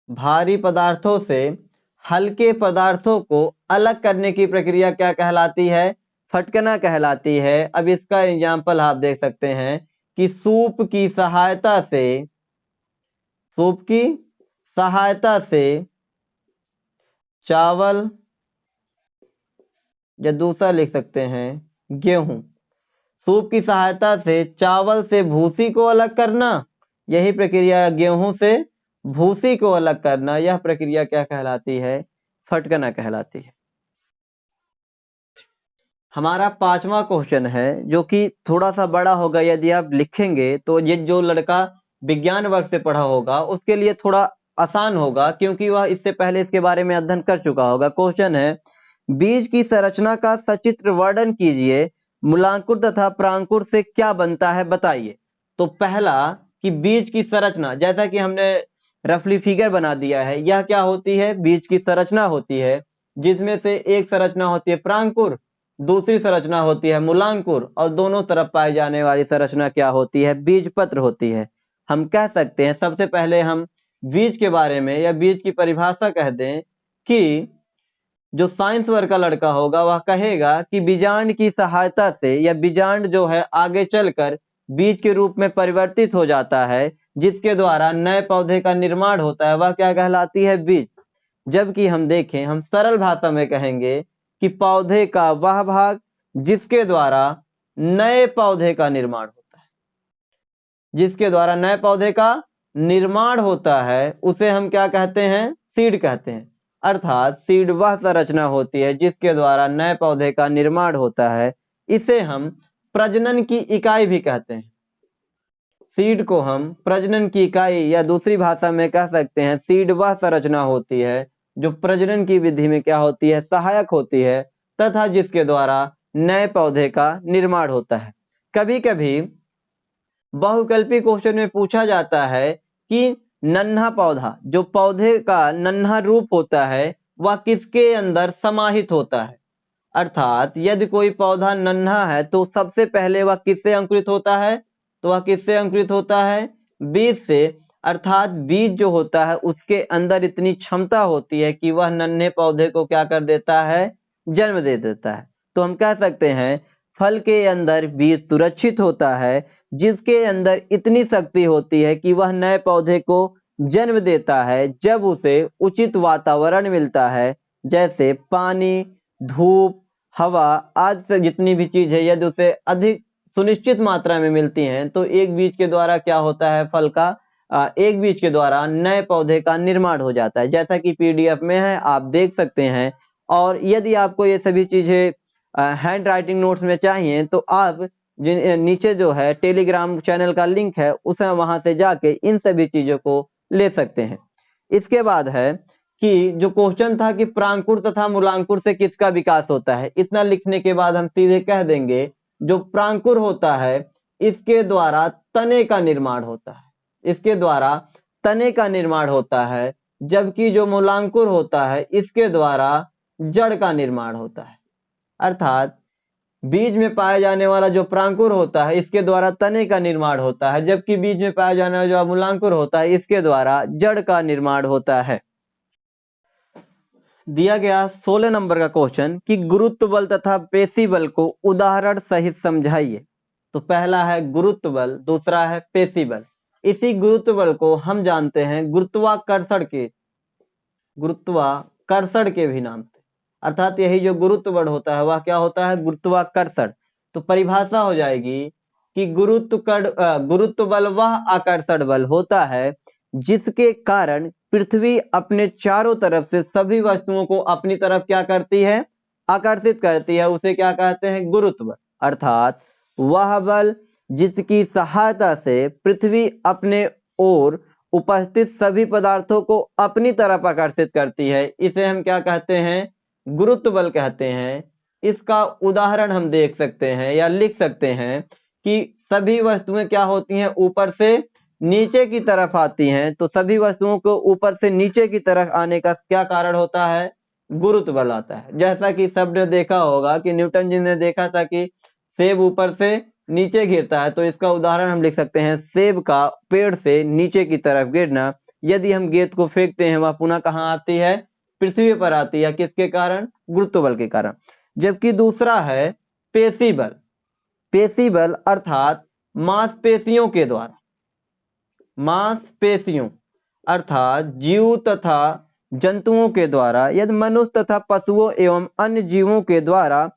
भारी पदार्थों से हल्के पदार्थों को अलग करने की प्रक्रिया क्या कहलाती है? फटकना कहलाती है। अब इसका एग्जाम्पल आप देख सकते हैं कि सूप की सहायता से चावल, या दूसरा लिख सकते हैं गेहूं, सूप की सहायता से चावल से भूसी को अलग करना, यही प्रक्रिया गेहूं से भूसी को अलग करना, यह प्रक्रिया क्या कहलाती है? फटकना कहलाती है। हमारा 5वां क्वेश्चन है, जो कि थोड़ा सा बड़ा होगा, यदि आप लिखेंगे तो ये जो लड़का विज्ञान वर्ग से पढ़ा होगा उसके लिए थोड़ा आसान होगा, क्योंकि वह इससे पहले इसके बारे में अध्ययन कर चुका होगा। क्वेश्चन है, बीज की संरचना का सचित्र वर्णन कीजिए, मूलांकुर तथा प्रांकुर से क्या बनता है बताइए। तो पहला कि बीज की संरचना, जैसा कि हमने रफली फिगर बना दिया है, यह क्या होती है? बीज की संरचना होती है, जिसमें से एक संरचना होती है प्रांकुर, दूसरी संरचना होती है मूलांकुर, और दोनों तरफ पाई जाने वाली संरचना क्या होती है? बीजपत्र होती है। हम कह सकते हैं, सबसे पहले हम बीज के बारे में या बीज की परिभाषा कह दें कि जो साइंस वर्ग का लड़का होगा वह कहेगा कि बीजांड की सहायता से, या बीजांड जो है आगे चलकर बीज के रूप में परिवर्तित हो जाता है, जिसके द्वारा नए पौधे का निर्माण होता है, वह क्या कहलाती है? बीज। जबकि हम देखें, हम सरल भाषा में कहेंगे कि पौधे का वह भाग जिसके द्वारा नए पौधे का निर्माण होता है, जिसके द्वारा नए पौधे का निर्माण होता है, उसे हम क्या कहते हैं? सीड कहते हैं। अर्थात सीड वह संरचना होती है जिसके द्वारा नए पौधे का निर्माण होता है, इसे हम प्रजनन की इकाई भी कहते हैं। सीड को हम प्रजनन की इकाई, या दूसरी भाषा में कह सकते हैं सीड वह संरचना होती है जो प्रजनन की विधि में क्या होती है? सहायक होती है, तथा जिसके द्वारा नए पौधे का निर्माण होता है। कभी कभी बहुविकल्पी क्वेश्चन में पूछा जाता है कि नन्हा पौधा, जो पौधे का नन्हा रूप होता है, वह किसके अंदर समाहित होता है? अर्थात यदि कोई पौधा नन्हा है तो सबसे पहले वह किससे अंकुरित होता है? तो वह किससे अंकुरित होता है? बीज से। अर्थात बीज जो होता है उसके अंदर इतनी क्षमता होती है कि वह नन्हे पौधे को क्या कर देता है? जन्म दे देता है। तो हम कह सकते हैं फल के अंदर बीज सुरक्षित होता है, जिसके अंदर इतनी शक्ति होती है कि वह नए पौधे को जन्म देता है जब उसे उचित वातावरण मिलता है, जैसे पानी, धूप, हवा आदि से जितनी भी चीज है, यदि उसे अधिक सुनिश्चित मात्रा में मिलती हैं, तो एक बीज के द्वारा क्या होता है? फल का एक बीज के द्वारा नए पौधे का निर्माण हो जाता है, जैसा कि पीडीएफ में है, आप देख सकते हैं। और यदि आपको ये सभी चीजें हैंड राइटिंग नोट्स में चाहिए तो आप नीचे जो है टेलीग्राम चैनल का लिंक है, उसे वहां से जाके इन सभी चीजों को ले सकते हैं। इसके बाद है कि जो क्वेश्चन था कि प्रांकुर तथा मूलांकुर से किसका विकास होता है, इतना लिखने के बाद हम सीधे कह देंगे जो प्रांकुर होता है इसके द्वारा तने का निर्माण होता है, इसके द्वारा तने का निर्माण होता है, जबकि जो मूलांकुर होता है इसके द्वारा जड़ का निर्माण होता है। अर्थात बीज में पाया जाने वाला जो प्रांकुर होता है इसके द्वारा तने का निर्माण होता है, जबकि बीज में पाया जाने वाला जो अमूलांकुर होता है इसके द्वारा जड़ का निर्माण होता है। दिया गया 16 नंबर का क्वेश्चन कि गुरुत्व बल तथा पेशी बल को उदाहरण सहित समझाइए। तो पहला है गुरुत्व बल, दूसरा है पेशी बल। इसी गुरुत्व बल को हम जानते हैं गुरुत्वाकर्षण के भी नाम से, अर्थात यही जो गुरुत्व बल होता है वह क्या होता है, गुरुत्वाकर्षण। तो परिभाषा हो जाएगी कि गुरुत्व बल वह आकर्षण बल होता है जिसके कारण पृथ्वी अपने चारों तरफ से सभी वस्तुओं को अपनी तरफ क्या करती है, आकर्षित करती है, उसे क्या कहते हैं, गुरुत्व बल। अर्थात वह बल जिसकी सहायता से पृथ्वी अपने ओर उपस्थित सभी पदार्थों को अपनी तरफ आकर्षित करती है, इसे हम क्या कहते हैं, गुरुत्व बल कहते हैं। इसका उदाहरण हम देख सकते हैं या लिख सकते हैं कि सभी वस्तुएं क्या होती हैं, ऊपर से नीचे की तरफ आती हैं। तो सभी वस्तुओं को ऊपर से नीचे की तरफ आने का क्या कारण होता है, गुरुत्व बल आता है। जैसा कि सबने देखा होगा कि न्यूटन जी ने देखा था कि सेब ऊपर से नीचे गिरता है, तो इसका उदाहरण हम लिख सकते हैं सेब का पेड़ से नीचे की तरफ गिरना। यदि हम गेंद को फेंकते हैं वह पुनः कहाँ आती है, पृथ्वी पर आती है, किसके कारण, गुरुत्व बल के कारण। जबकि दूसरा है पेशी बल। पेशी बल अर्थात मांसपेशियों के द्वारा, मांसपेशियों अर्थात जीव तथा जंतुओं के द्वारा यदि मनुष्य तथा पशुओं एवं अन्य जीवों के द्वारा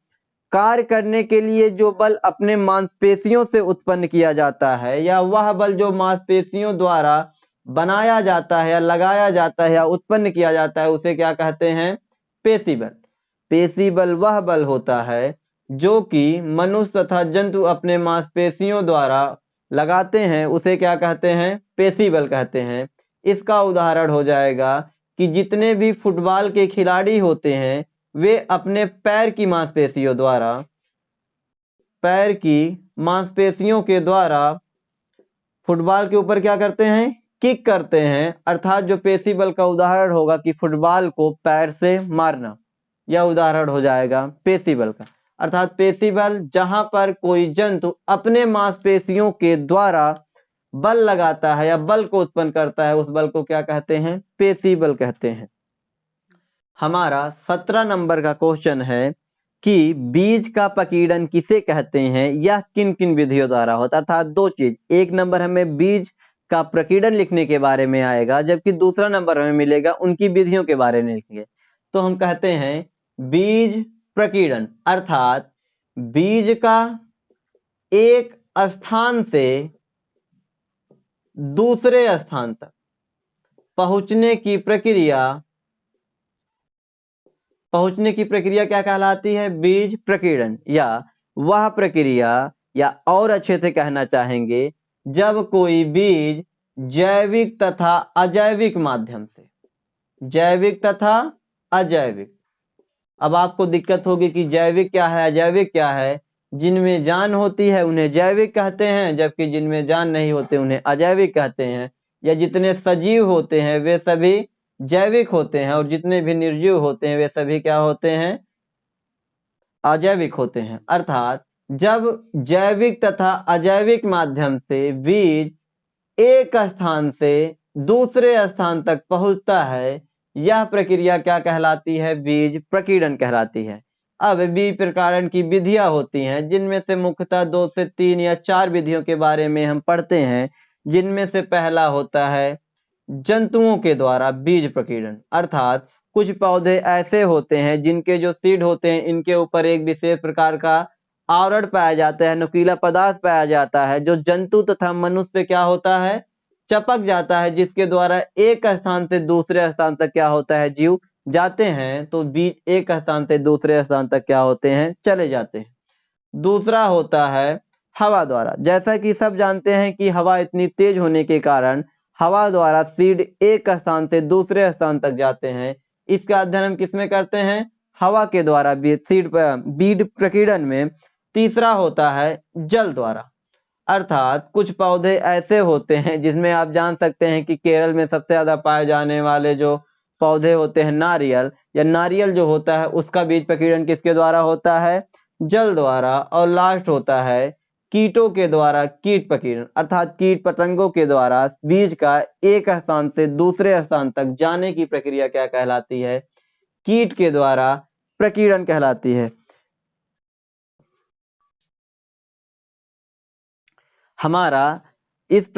कार्य करने के लिए जो बल अपने मांसपेशियों से उत्पन्न किया जाता है, या वह बल जो मांसपेशियों द्वारा बनाया जाता है या लगाया जाता है या उत्पन्न किया जाता है, उसे क्या कहते हैं, पेशी बल। पेशी बल वह बल होता है जो कि मनुष्य तथा जंतु अपने मांसपेशियों द्वारा लगाते हैं, उसे क्या कहते हैं, पेशी बल कहते हैं। इसका उदाहरण हो जाएगा कि जितने भी फुटबॉल के खिलाड़ी होते हैं वे अपने पैर की मांसपेशियों के द्वारा फुटबॉल के ऊपर क्या करते हैं, किक करते हैं। अर्थात जो पेशी बल का उदाहरण होगा कि फुटबॉल को पैर से मारना, यह उदाहरण हो जाएगा पेशी बल का। अर्थात पेशी बल जहां पर कोई जंतु अपने मांसपेशियों के द्वारा बल लगाता है या बल को उत्पन्न करता है, उस बल को क्या कहते हैं, पेशी बल कहते हैं। हमारा 17 नंबर का क्वेश्चन है कि बीज का प्रकीर्णन किसे कहते हैं, यह किन किन विधियों द्वारा होता है। अर्थात दो चीज, एक नंबर हमें बीज का प्रकीर्णन लिखने के बारे में आएगा, जबकि दूसरा नंबर हमें मिलेगा उनकी विधियों के बारे में लिखेंगे। तो हम कहते हैं बीज प्रकीर्णन अर्थात बीज का एक स्थान से दूसरे स्थान तक पहुंचने की प्रक्रिया क्या कहलाती है, बीज प्रकीर्णन। या वह प्रक्रिया, या और अच्छे से कहना चाहेंगे जब कोई बीज जैविक तथा अजैविक माध्यम से, जैविक तथा अजैविक, अब आपको दिक्कत होगी कि जैविक क्या है अजैविक क्या है। जिनमें जान होती है उन्हें जैविक कहते हैं, जबकि जिनमें जान नहीं होते उन्हें अजैविक कहते हैं। या जितने सजीव होते हैं वे सभी जैविक होते हैं, और जितने भी निर्जीव होते हैं वे सभी क्या होते हैं, अजैविक होते हैं। अर्थात जब जैविक तथा अजैविक माध्यम से बीज एक स्थान से दूसरे स्थान तक पहुंचता है, यह प्रक्रिया क्या कहलाती है, बीज प्रकीर्णन कहलाती है। अब बीज प्रकीर्णन की विधियां होती हैं, जिनमें से मुख्यतः 2 से 3 या 4 विधियों के बारे में हम पढ़ते हैं। जिनमें से पहला होता है जंतुओं के द्वारा बीज प्रकीर्णन। अर्थात कुछ पौधे ऐसे होते हैं जिनके जो सीड होते हैं इनके ऊपर एक विशेष प्रकार का आवरण पाया जाता है, नुकीला पदार्थ पाया जाता है, जो जंतु तथा मनुष्य पे क्या होता है, चपक जाता है, जिसके द्वारा एक स्थान से दूसरे स्थान तक क्या होता है, जीव जाते हैं। तो बीज एक स्थान से दूसरे स्थान तक क्या होते हैं, चले जाते हैं। दूसरा होता है हवा द्वारा। जैसा कि सब जानते हैं कि हवा इतनी तेज होने के कारण हवा द्वारा सीड एक स्थान से दूसरे स्थान तक जाते हैं। इसका अध्ययन हम किसमें करते हैं, हवा के द्वारा बीज प्रकीर्णन में। तीसरा होता है जल द्वारा। अर्थात कुछ पौधे ऐसे होते हैं जिसमें आप जान सकते हैं कि केरल में सबसे ज्यादा पाए जाने वाले जो पौधे होते हैं नारियल, या नारियल जो होता है उसका बीज प्रकीर्णन किसके द्वारा होता है, जल द्वारा, और लास्ट होता है कीटों के द्वारा कीट प्रकीर्णन, अर्थात कीट पतंगों के द्वारा बीज का एक स्थान से दूसरे स्थान तक जाने की प्रक्रिया क्या कहलाती है? कीट के द्वारा प्रकीर्णन कहलाती है। हमारा इस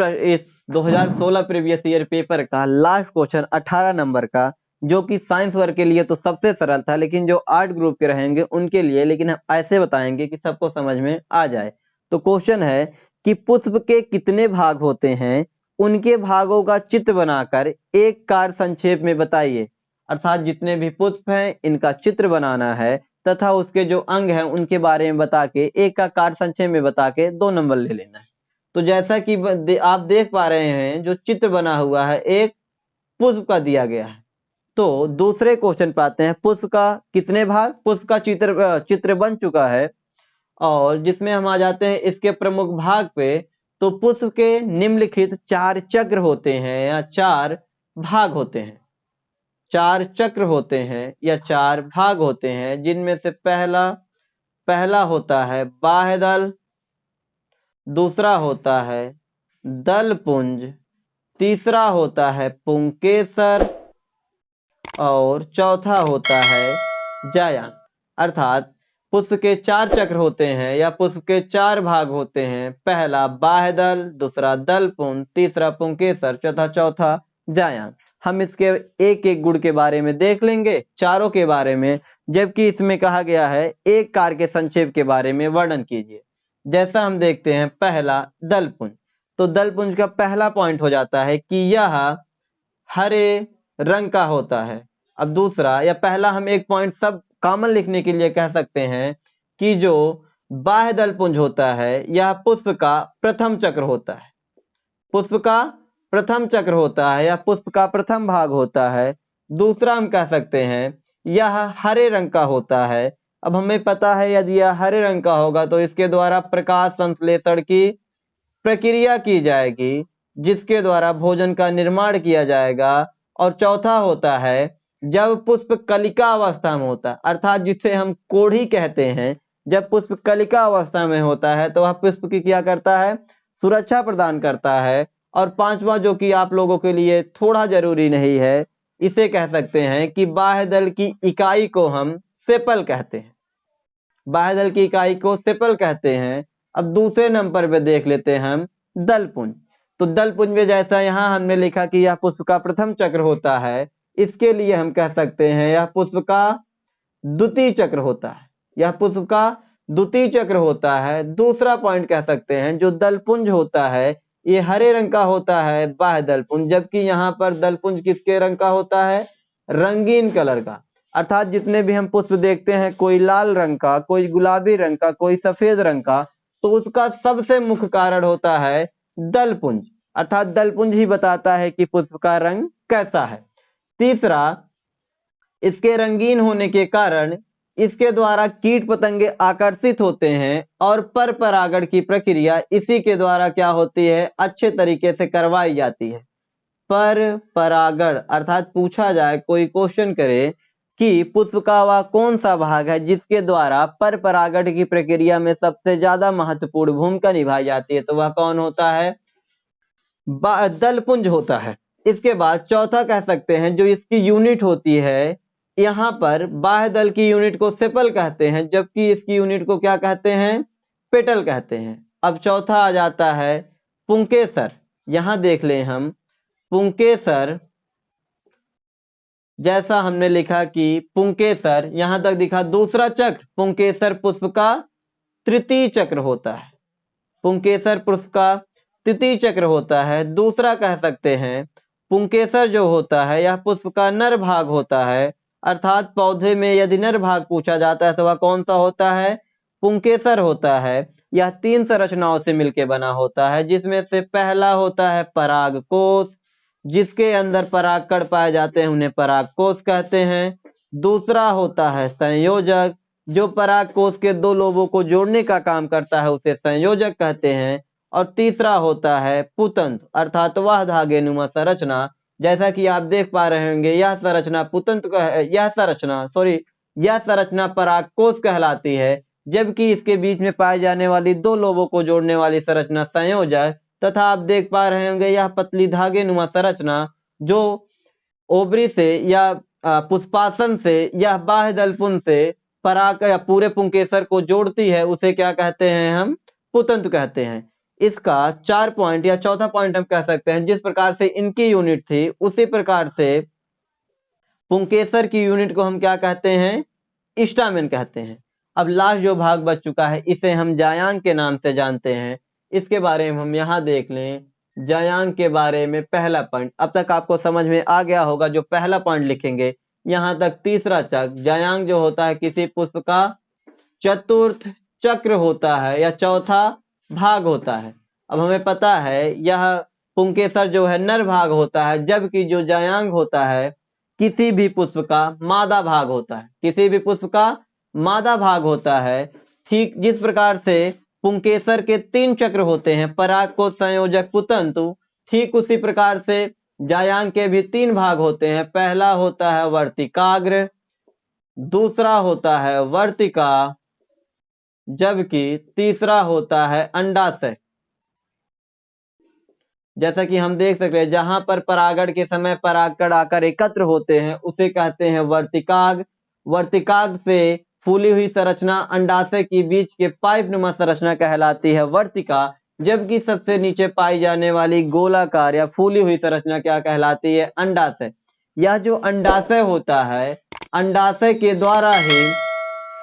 2016 प्रीवियस ईयर पेपर का लास्ट क्वेश्चन 18 नंबर का, जो कि साइंस वर्ग के लिए तो सबसे सरल था, लेकिन जो आर्ट ग्रुप के रहेंगे उनके लिए, लेकिन हम ऐसे बताएंगे कि सबको समझ में आ जाए। तो क्वेश्चन है कि पुष्प के कितने भाग होते हैं, उनके भागों का चित्र बनाकर एक कार्य संक्षेप में बताइए। अर्थात जितने भी पुष्प हैं इनका चित्र बनाना है तथा उसके जो अंग हैं उनके बारे में बता के एक का कार्य संक्षेप में बता के 2 नंबर ले लेना है। तो जैसा कि आप देख पा रहे हैं, जो चित्र बना हुआ है एक पुष्प का दिया गया है। तो दूसरे क्वेश्चन पे आते हैं, पुष्प का कितने भाग, पुष्प का चित्र बन चुका है, और जिसमें हम आ जाते हैं इसके प्रमुख भाग पे। तो पुष्प के निम्नलिखित 4 चक्र होते हैं या 4 भाग होते हैं, 4 चक्र होते हैं या 4 भाग होते हैं, जिनमें से पहला होता है बाह्य दल, दूसरा होता है दल पुंज, तीसरा होता है पुंकेसर, और चौथा होता है जायांग। अर्थात पुष्प के 4 चक्र होते हैं या पुष्प के 4 भाग होते हैं, पहला बाह्य दल, दूसरा दल पुंज, तीसरा पुंकेसर, चौथा जायांग। हम इसके एक एक गुण के बारे में देख लेंगे, चारों के बारे में, जबकि इसमें कहा गया है एक कार्य के संक्षेप के बारे में वर्णन कीजिए। जैसा हम देखते हैं, पहला दलपुंज। तो दलपुंज का पहला पॉइंट हो जाता है कि यह हरे रंग का होता है। अब दूसरा या पहला हम एक पॉइंट सब कॉमन लिखने के लिए कह सकते हैं कि जो बाह्य दलपुंज होता है यह पुष्प का प्रथम चक्र होता है, पुष्प का प्रथम चक्र होता है या पुष्प का प्रथम भाग होता है। दूसरा हम कह सकते हैं यह हरे रंग का होता है। अब हमें पता है यदि यह हरे रंग का होगा तो इसके द्वारा प्रकाश संश्लेषण की प्रक्रिया की जाएगी, जिसके द्वारा भोजन का निर्माण किया जाएगा। और चौथा होता है जब पुष्प कलिका अवस्था में होता है, अर्थात जिसे हम कोढ़ी कहते हैं, जब पुष्प कलिका अवस्था में होता है तो वह पुष्प की क्या करता है, सुरक्षा प्रदान करता है। और पांचवा, जो कि आप लोगों के लिए थोड़ा जरूरी नहीं है, इसे कह सकते हैं कि बाह्य दल की इकाई को हम सेपल कहते हैं, बाह्य दल की इकाई को सेपल कहते हैं। अब दूसरे नंबर पे देख लेते हैं हम दलपुंज। तो दलपुंज में जैसा यहाँ हमने लिखा कि यह पुष्प का प्रथम चक्र होता है, इसके लिए हम कह सकते हैं यह पुष्प का द्वितीय चक्र होता है, यह पुष्प का द्वितीय चक्र होता है। दूसरा पॉइंट कह सकते हैं जो दलपुंज होता है ये हरे रंग का होता है, बाह्य दलपुंज, जबकि यहाँ पर दलपुंज किसके रंग का होता है, रंगीन कलर का। अर्थात जितने भी हम पुष्प देखते हैं, कोई लाल रंग का, कोई गुलाबी रंग का, कोई सफेद रंग का, तो उसका सबसे मुख्य कारण होता है दलपुंज। अर्थात दलपुंज ही बताता है कि पुष्प का रंग कैसा है। तीसरा, इसके रंगीन होने के कारण इसके द्वारा कीट पतंगे आकर्षित होते हैं और पर परागण की प्रक्रिया इसी के द्वारा क्या होती है, अच्छे तरीके से करवाई जाती है। पर परागण अर्थात पूछा जाए, कोई क्वेश्चन करे कि पुष्प का वह कौन सा भाग है जिसके द्वारा पर परागण की प्रक्रिया में सबसे ज्यादा महत्वपूर्ण भूमिका निभाई जाती है, तो वह कौन होता है, दलपुंज होता है। इसके बाद चौथा कह सकते हैं जो इसकी यूनिट होती है, यहाँ पर बाह्य दल की यूनिट को सेपल कहते हैं, जबकि इसकी यूनिट को क्या कहते हैं, पेटल कहते हैं। अब चौथा आ जाता है पुंकेसर। यहाँ देख लें हम पुंकेसर, जैसा हमने लिखा कि पुंकेसर, यहां तक दिखा दूसरा चक्र, पुंकेसर पुष्प का तृतीय चक्र होता है, पुंकेसर पुष्प का तृतीय चक्र होता है। दूसरा कह सकते हैं पुंकेसर जो होता है यह पुष्प का नर भाग होता है, अर्थात पौधे में यदि नर भाग पूछा जाता है तो वह कौन सा होता है, पुंकेसर होता है। यह 3 संरचनाओं से मिलकर बना होता है, जिसमें से पहला होता है परागकोश, जिसके अंदर परागकण पाए जाते हैं उन्हें परागकोश कहते हैं। दूसरा होता है संयोजक, जो परागकोश के 2 लोबों को जोड़ने का काम करता है, उसे संयोजक कहते हैं। और तीसरा होता है पुतंत्र, अर्थात वह धागे नुमा संरचना, जैसा कि आप देख पा रहे होंगे यह संरचना यह संरचना परागकोश कहलाती है, जबकि इसके बीच में पाए जाने वाली दो लोबों को जोड़ने वाली संरचना संयोजक तथा आप देख पा रहे होंगे यह पतली धागे नुमा संरचना जो ओवरी से या पुष्पासन से या बाह्य दलपुंज से पराग या पूरे पुंकेसर को जोड़ती है उसे क्या कहते हैं, हम पुतंतु कहते हैं। इसका 4 पॉइंट या चौथा पॉइंट हम कह सकते हैं, जिस प्रकार से इनकी यूनिट थी उसी प्रकार से पुंकेसर की यूनिट को हम क्या कहते हैं, स्टामेन कहते हैं। अब लास्ट जो भाग बच चुका है इसे हम जायांग के नाम से जानते हैं। इसके बारे में हम यहाँ देख लें। जायांग के बारे में पहला पॉइंट अब तक आपको समझ में आ गया होगा। जो पहला पॉइंट लिखेंगे यहाँ तक तीसरा चक्र, जायांग जो होता है किसी पुष्प का चतुर्थ चक्र होता है या चौथा भाग होता है। अब हमें पता है यह पुंकेसर जो है नर भाग होता है, जबकि जो जायांग होता है किसी भी पुष्प का मादा भाग होता है, किसी भी पुष्प का मादा भाग होता है। ठीक जिस प्रकार से पुंकेसर के 3 चक्र होते हैं, पराग को संयोजक पुतंतु, ठीक उसी प्रकार से जायांग के भी 3 भाग होते हैं। पहला होता है वर्तिकाग्र, दूसरा होता है वर्तिका, जबकि तीसरा होता है अंडाशय। जैसा कि हम देख सकते हैं जहां पर परागण के समय परागकण आकर एकत्र होते हैं उसे कहते हैं वर्तिकाग्र। वर्तिकाग्र से फूली हुई संरचना अंडाशय के बीच के पाइप नुमा संरचना कहलाती है वर्तिका, जबकि सबसे नीचे पाई जाने वाली गोलाकार या फूली हुई संरचना क्या कहलाती है, अंडाशय। यह जो अंडाशय होता है, अंडाशय के द्वारा ही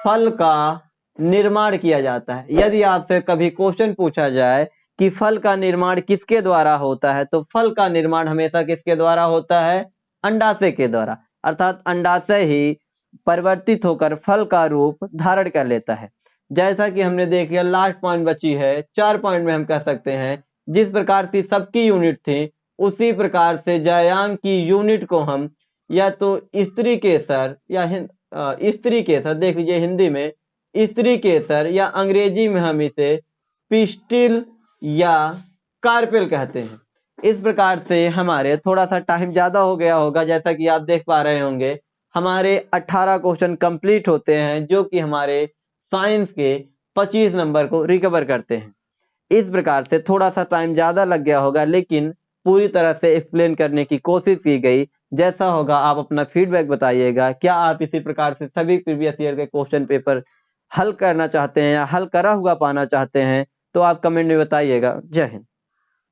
फल का निर्माण किया जाता है। यदि आपसे कभी क्वेश्चन पूछा जाए कि फल का निर्माण किसके द्वारा होता है, तो फल का निर्माण हमेशा किसके द्वारा होता है, अंडाशय के द्वारा। अर्थात अंडाशय ही परिवर्तित होकर फल का रूप धारण कर लेता है। जैसा कि हमने देख लिया लास्ट पॉइंट बची है, 4 पॉइंट में हम कह सकते हैं जिस प्रकार से सबकी यूनिट थी उसी प्रकार से जायांग की यूनिट को हम या तो स्त्री केसर या स्त्री केसर, देख लीजिए हिंदी में स्त्री केसर, या अंग्रेजी में हम इसे पिस्टिल या कार्पेल कहते हैं। इस प्रकार से हमारे थोड़ा सा टाइम ज्यादा हो गया होगा, जैसा कि आप देख पा रहे होंगे हमारे 18 क्वेश्चन कंप्लीट होते हैं जो कि हमारे साइंस के 25 नंबर को रिकवर करते हैं। इस प्रकार से थोड़ा सा टाइम ज्यादा लग गया होगा, लेकिन पूरी तरह से एक्सप्लेन करने की कोशिश की गई। जैसा होगा आप अपना फीडबैक बताइएगा। क्या आप इसी प्रकार से सभी प्रीवियस ईयर के क्वेश्चन पेपर हल करना चाहते हैं या हल करा हुआ पाना चाहते हैं, तो आप कमेंट में बताइएगा। जय हिंद।